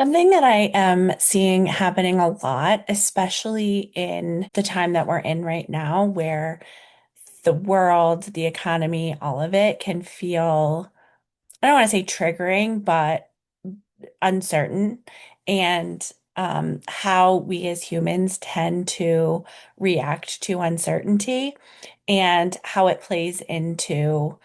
Something that I am seeing happening a lot, especially in the time that we're in right now, where the world, the economy, all of it can feel, I don't want to say triggering, but uncertain. And how we as humans tend to react to uncertainty and how it plays into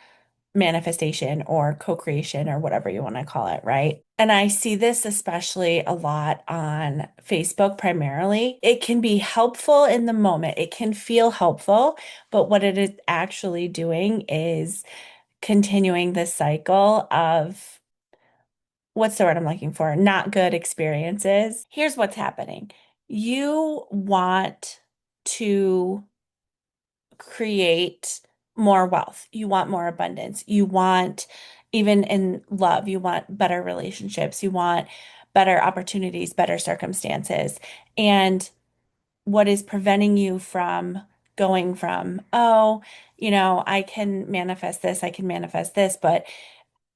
manifestation or co-creation or whatever you want to call it, right? And I see this especially a lot on Facebook primarily. It can be helpful in the moment. It can feel helpful, but what it is actually doing is continuing the cycle of what's the word I'm looking for? Not good experiences. Here's what's happening. You want to create more wealth. You want more abundance. You want, even in love, you want better relationships. You want better opportunities, better circumstances. And what is preventing you from going from, oh, I can manifest this, I can manifest this, but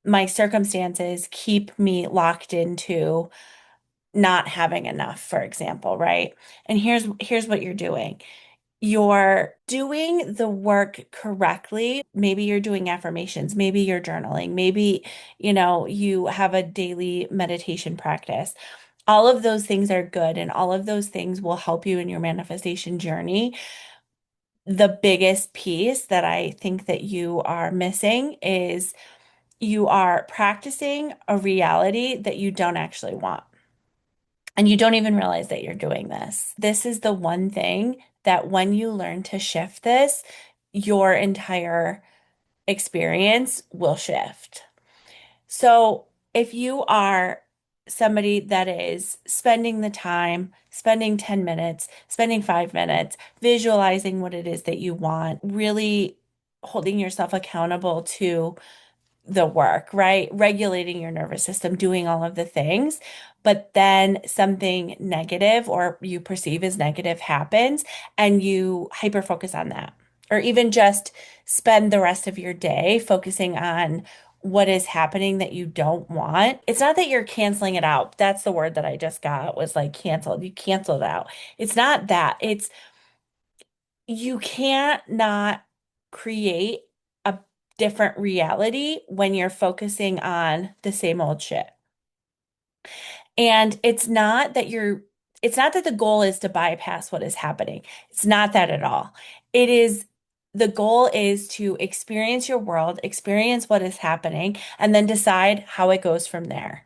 my circumstances keep me locked into not having enough, for example, right? And here's what you're doing. You're doing the work correctly. Maybe you're doing affirmations, maybe you're journaling, maybe, you have a daily meditation practice. All of those things are good, and all of those things will help you in your manifestation journey. The biggest piece that I think that you are missing is you are practicing a reality that you don't actually want. And you don't even realize that you're doing this. This is the one thing that when you learn to shift this, your entire experience will shift. So if you are somebody that is spending the time, spending 10 minutes, spending 5 minutes, visualizing what it is that you want, really holding yourself accountable to the work, right? Regulating your nervous system, doing all of the things. But then something negative or you perceive as negative happens and you hyper focus on that. Or even just spend the rest of your day focusing on what is happening that you don't want. It's not that you're canceling it out. That's the word that I just got was like canceled. You cancel it out. It's not that. It's you can't not create a different reality when you're focusing on the same old shit. And it's not that the goal is to bypass what is happening. It's not that at all. It is, the goal is to experience your world, experience what is happening, and then decide how it goes from there.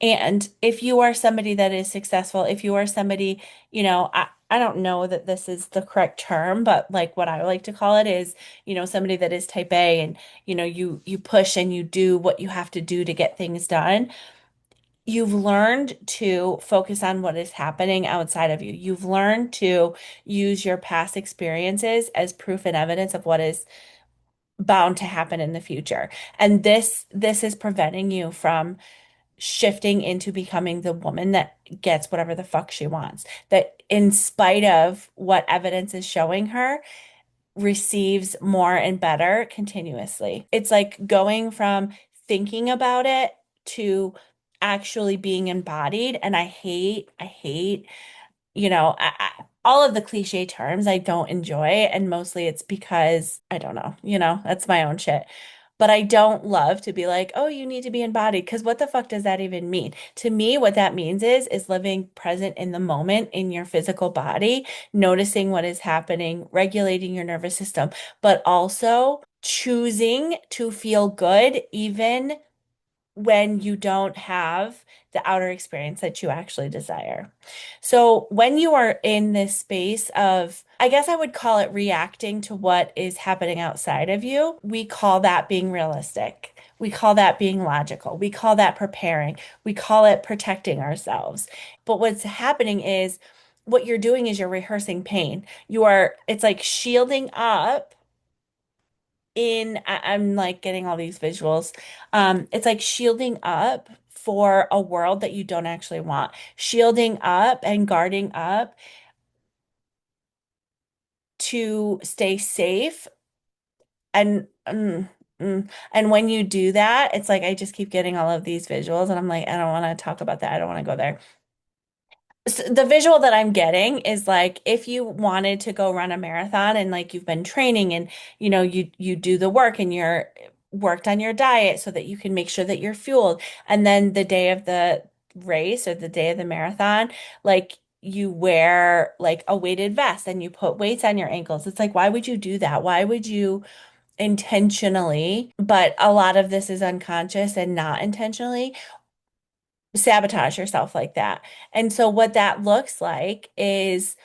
And if you are somebody that is successful, if you are somebody, I don't know that this is the correct term, but like what I like to call it is, somebody that is type A and, you push and you do what you have to do to get things done. You've learned to focus on what is happening outside of you. You've learned to use your past experiences as proof and evidence of what is bound to happen in the future. And this is preventing you from shifting into becoming the woman that gets whatever the fuck she wants. That in spite of what evidence is showing her, receives more and better continuously. It's like going from thinking about it to actually being embodied. And I hate all of the cliche terms I don't enjoy, and mostly it's because I don't know, that's my own shit. But I don't love to be like, oh, you need to be embodied, because what the fuck does that even mean? To me, what that means is living present in the moment in your physical body, noticing what is happening, regulating your nervous system, but also choosing to feel good even when you don't have the outer experience that you actually desire. So when you are in this space of, I guess I would call it reacting to what is happening outside of you, we call that being realistic. We call that being logical. We call that preparing. We call it protecting ourselves. But what's happening is what you're doing is you're rehearsing pain. It's like shielding up I'm like getting all these visuals. It's like shielding up for a world that you don't actually want, shielding up and guarding up to stay safe and And when you do that, it's like I just keep getting all of these visuals, and I'm like, I don't want to talk about that. I don't want to go there. The visual that I'm getting is like if you wanted to go run a marathon and like you've been training and you do the work and you're worked on your diet so that you can make sure that you're fueled, and then the day of the race or the day of the marathon, like you wear like a weighted vest and you put weights on your ankles. It's like, why would you do that? Why would you intentionally, but a lot of this is unconscious and not intentionally, sabotage yourself like that? And so what that looks like is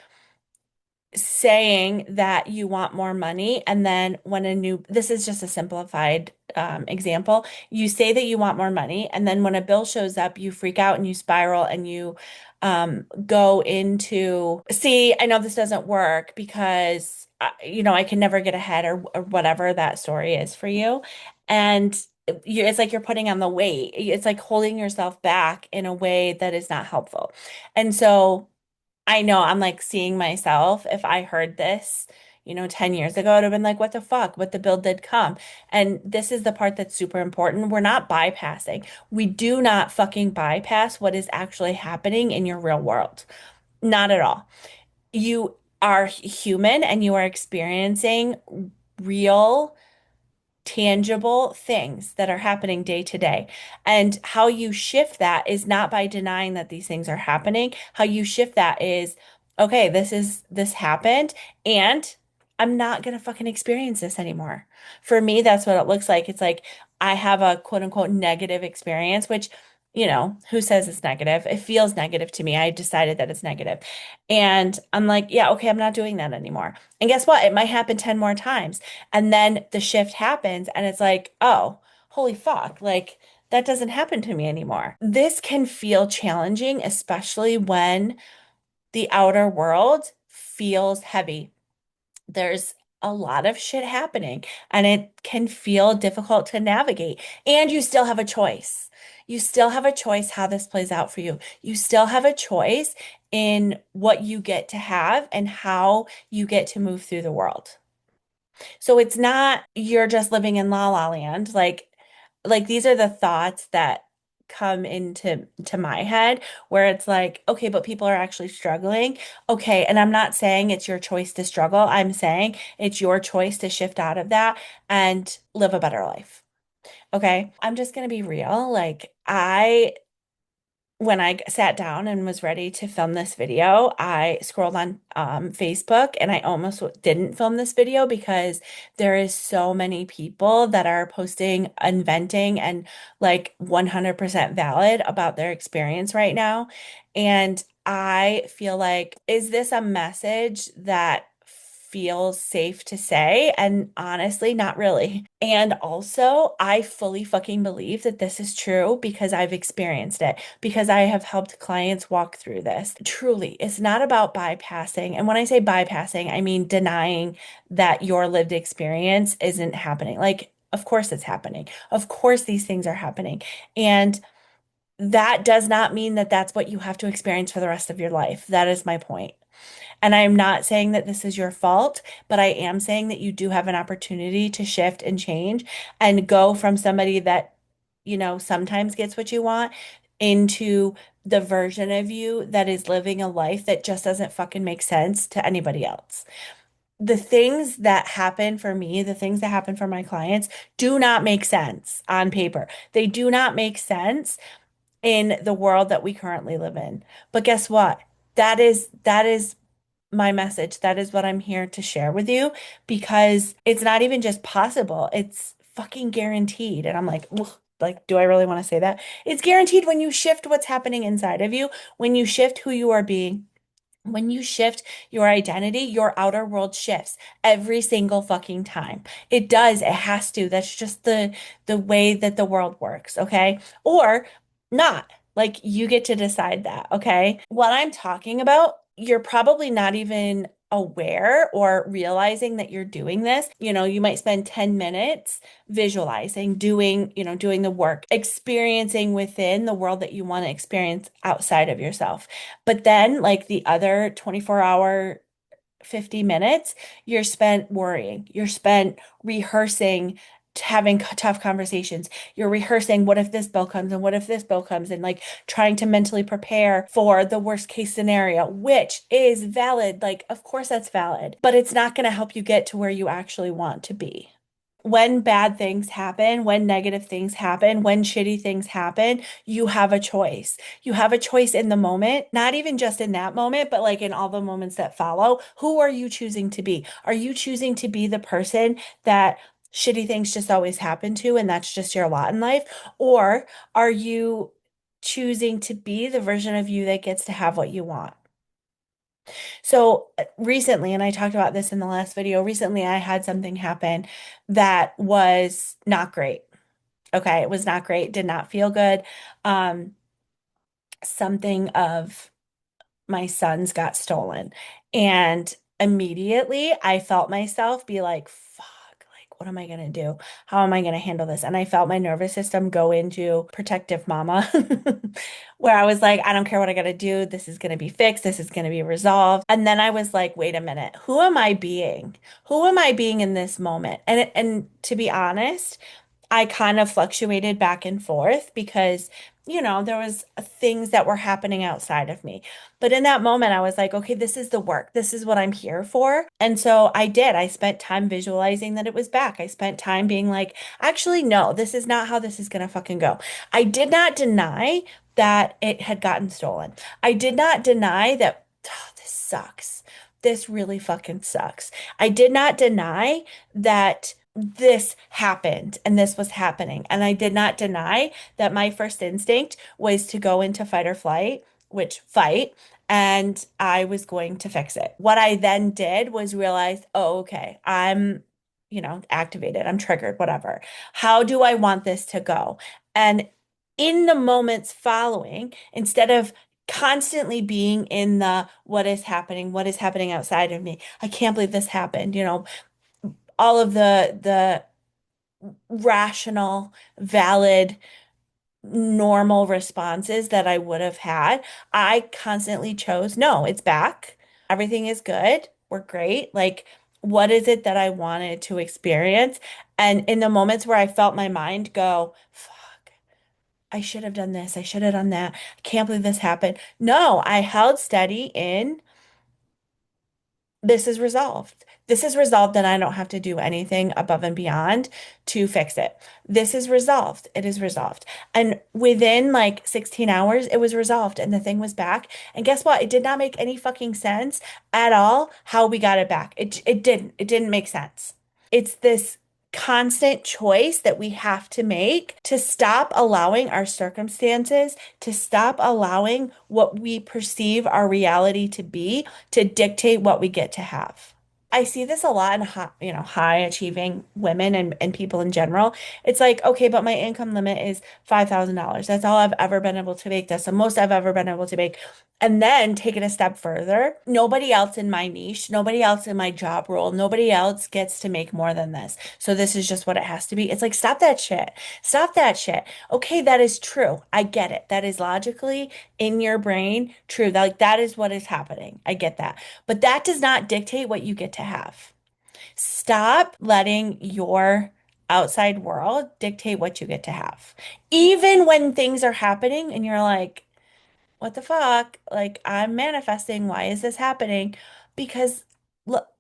saying that you want more money, and then when this is just a simplified example, you say that you want more money, and then when a bill shows up, you freak out and you spiral and you go into, see, I know this doesn't work because I can never get ahead, or whatever that story is for you. And it's like you're putting on the weight. It's like holding yourself back in a way that is not helpful. And so I know I'm like seeing myself. If I heard this, 10 years ago, I'd have been like, what the fuck? But the bill did come. And this is the part that's super important. We're not bypassing. We do not fucking bypass what is actually happening in your real world. Not at all. You are human and you are experiencing real tangible things that are happening day to day. And how you shift that is not by denying that these things are happening. How you shift that is, okay, this happened, and I'm not gonna fucking experience this anymore. For me, that's what it looks like. It's like I have a quote unquote negative experience, which, who says it's negative? It feels negative to me. I decided that it's negative. And I'm like, yeah, okay, I'm not doing that anymore. And guess what? It might happen 10 more times. And then the shift happens, and it's like, oh, holy fuck, like that doesn't happen to me anymore. This can feel challenging, especially when the outer world feels heavy. There's a lot of shit happening, and it can feel difficult to navigate. And you still have a choice. You still have a choice how this plays out for you. You still have a choice in what you get to have and how you get to move through the world. So it's not you're just living in la la land. Like these are the thoughts that come into my head, where it's like, okay, but people are actually struggling. Okay, and I'm not saying it's your choice to struggle. I'm saying it's your choice to shift out of that and live a better life. Okay? I'm just gonna be real. Like when I sat down and was ready to film this video, I scrolled on Facebook, and I almost didn't film this video because there is so many people that are posting and venting and like 100% valid about their experience right now. And I feel like, is this a message that feels safe to say? And honestly, not really. And also, I fully fucking believe that this is true because I've experienced it, because I have helped clients walk through this. Truly, it's not about bypassing. And when I say bypassing, I mean denying that your lived experience isn't happening. Like, of course it's happening. Of course these things are happening. And that does not mean that that's what you have to experience for the rest of your life. That is my point. And I'm not saying that this is your fault, but I am saying that you do have an opportunity to shift and change and go from somebody that, sometimes gets what you want, into the version of you that is living a life that just doesn't fucking make sense to anybody else. The things that happen for me, the things that happen for my clients do not make sense on paper. They do not make sense in the world that we currently live in. But guess what? That is my message. That is what I'm here to share with you, because it's not even just possible, it's fucking guaranteed. And I'm like, ugh, like, do I really want to say that? It's guaranteed when you shift what's happening inside of you, when you shift who you are being. When you shift your identity, your outer world shifts every single fucking time. It does. It has to. That's just the way that the world works, okay? Or not. Like you get to decide that, okay? What I'm talking about, you're probably not even aware or realizing that you're doing this. You might spend 10 minutes visualizing, doing the work, experiencing within the world that you want to experience outside of yourself. But then, like the other 24-hour 50 minutes, you're spent worrying, you're spent rehearsing having tough conversations. You're rehearsing, what if this bill comes and what if this bill comes, and like trying to mentally prepare for the worst case scenario, which is valid. Like, of course that's valid, but it's not going to help you get to where you actually want to be. When bad things happen, when negative things happen, when shitty things happen, you have a choice. You have a choice in the moment, not even just in that moment, but like in all the moments that follow. Who are you choosing to be? Are you choosing to be the person that shitty things just always happen to, and that's just your lot in life? Or are you choosing to be the version of you that gets to have what you want? So recently, and I talked about this in the last video, recently I had something happen that was not great. Okay, it was not great, did not feel good. Um, Something of my son's got stolen. And immediately I felt myself be like, fuck, like, what am I going to do? How am I going to handle this? And I felt my nervous system go into protective mama, where I was like, I don't care what I got to do. This is going to be fixed. This is going to be resolved. And then I was like, wait a minute, who am I being? Who am I being in this moment? And to be honest, I kind of fluctuated back and forth because, there was things that were happening outside of me. But in that moment, I was like, okay, this is the work. This is what I'm here for. And so I did. I spent time visualizing that it was back. I spent time being like, actually, no, this is not how this is going to fucking go. I did not deny that it had gotten stolen. I did not deny that, oh, this sucks. This really fucking sucks. I did not deny that this happened and this was happening. And I did not deny that my first instinct was to go into fight or flight, which fight, and I was going to fix it. What I then did was realize, oh, okay, I'm, activated, I'm triggered, whatever. How do I want this to go? And in the moments following, instead of constantly being in the what is happening outside of me, I can't believe this happened, all of the rational, valid, normal responses that I would have had, I constantly chose, no, it's back. Everything is good. We're great. Like, what is it that I wanted to experience? And in the moments where I felt my mind go, fuck, I should have done this. I should have done that. I can't believe this happened. No, I held steady in this is resolved. This is resolved, and I don't have to do anything above and beyond to fix it. This is resolved. It is resolved. And within like 16 hours, it was resolved and the thing was back. And guess what? It did not make any fucking sense at all how we got it back. It didn't. It didn't make sense. It's this constant choice that we have to make to stop allowing our circumstances, to stop allowing what we perceive our reality to be, to dictate what we get to have. I see this a lot in high achieving women and people in general. It's like, okay, but my income limit is $5,000. That's all I've ever been able to make. That's the most I've ever been able to make. And then take it a step further. Nobody else in my niche, nobody else in my job role, nobody else gets to make more than this. So this is just what it has to be. It's like, stop that shit. Stop that shit. Okay, that is true. I get it. That is logically in your brain true. That is what is happening. I get that. But that does not dictate what you get to have. Stop letting your outside world dictate what you get to have. Even when things are happening and you're like, what the fuck? Like, I'm manifesting. Why is this happening? Because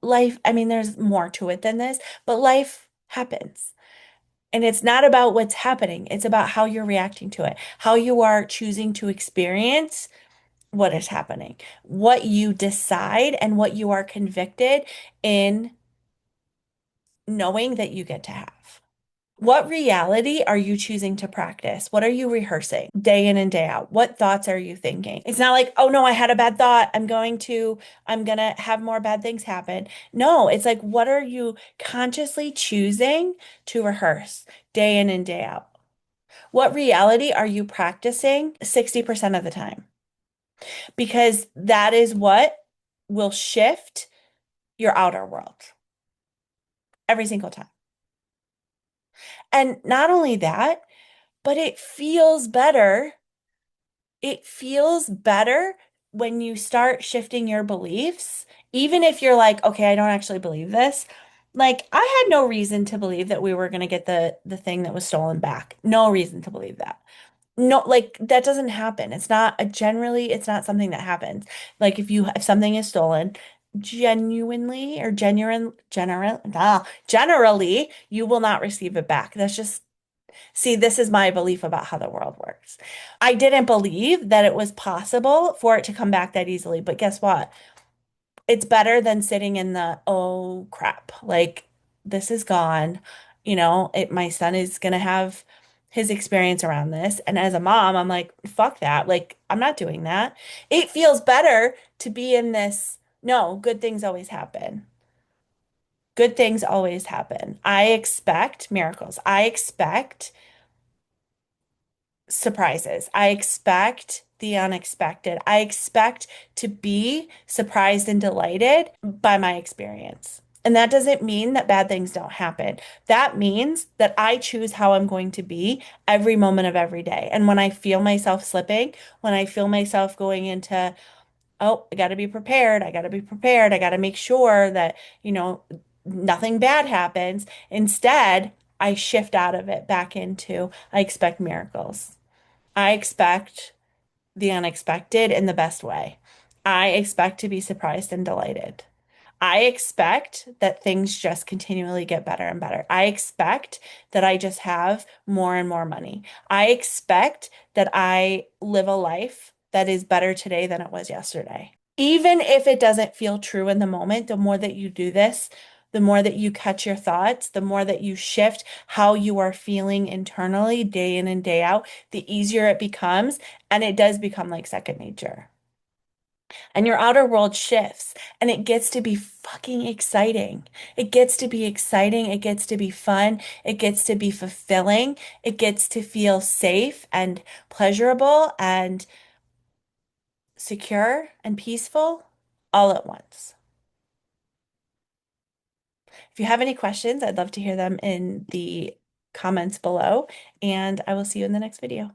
life, I mean, there's more to it than this, but life happens. And it's not about what's happening. It's about how you're reacting to it, how you are choosing to experience what is happening, what you decide, and what you are convicted in knowing that you get to have. What reality are you choosing to practice? What are you rehearsing day in and day out? What thoughts are you thinking? It's not like, oh no, I had a bad thought. I'm gonna have more bad things happen. No, it's like, what are you consciously choosing to rehearse day in and day out? What reality are you practicing 60% of the time? Because that is what will shift your outer world every single time. And not only that, but it feels better. It feels better when you start shifting your beliefs, even if you're like, okay, I don't actually believe this. Like I had no reason to believe that we were going to get the thing that was stolen back. No reason to believe that. No, like that doesn't happen. It's not a generally, it's not something that happens. Like if something is stolen, genuinely or generally, you will not receive it back. That's just, see, this is my belief about how the world works. I didn't believe that it was possible for it to come back that easily, but guess what? It's better than sitting in the, oh crap, like this is gone. My son is gonna have his experience around this. And as a mom, I'm like, fuck that. Like, I'm not doing that. It feels better to be in this. No, good things always happen. Good things always happen. I expect miracles. I expect surprises. I expect the unexpected. I expect to be surprised and delighted by my experience. And that doesn't mean that bad things don't happen. That means that I choose how I'm going to be every moment of every day. And when I feel myself slipping, when I feel myself going into, oh, I got to be prepared. I got to be prepared. I got to make sure that, nothing bad happens. Instead, I shift out of it back into, I expect miracles. I expect the unexpected in the best way. I expect to be surprised and delighted. I expect that things just continually get better and better. I expect that I just have more and more money. I expect that I live a life that is better today than it was yesterday. Even if it doesn't feel true in the moment, the more that you do this, the more that you catch your thoughts, the more that you shift how you are feeling internally day in and day out, the easier it becomes. And it does become like second nature. And your outer world shifts and it gets to be fucking exciting. It gets to be exciting. It gets to be fun. It gets to be fulfilling. It gets to feel safe and pleasurable and secure and peaceful all at once. If you have any questions, I'd love to hear them in the comments below, and I will see you in the next video.